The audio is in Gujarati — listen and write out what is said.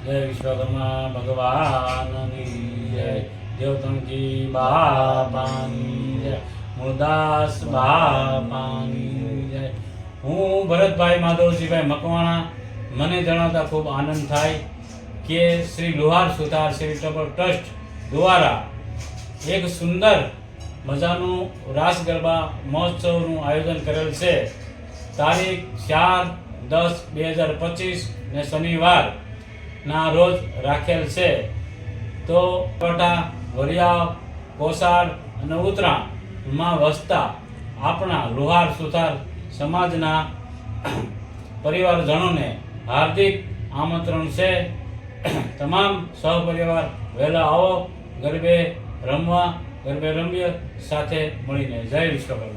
જય વિશ્વકર્મા ભગવાનની જય, દેવતંગજી બાપાની જય, મુરદાસ બાપાની જય. હું ભરતભાઈ માધવજીભાઈ મકવાણા. મને જણાવતા ખૂબ આનંદ થાય કે શ્રી લુહાર સુથાર ચેરિટેબલ ટ્રસ્ટ દ્વારા એક સુંદર મજાનું રાસ ગરબા મહોત્સવનું આયોજન કરેલ છે. તારીખ 4/10/2025 ને શનિવારના રોજ રાખેલ છે. તો પટા, વરિયાવ, કોસાડ અને ઉત્તરાયણમાં વસતા આપણા લુહાર સુથાર સમાજના પરિવારજનોને હાર્દિક આમંત્રણ છે. તમામ સહપરિવાર વહેલા આવો, ગરબે રમવા, ગરબે રમીએ સાથે મળીને. જય વિશ્વકર્મા.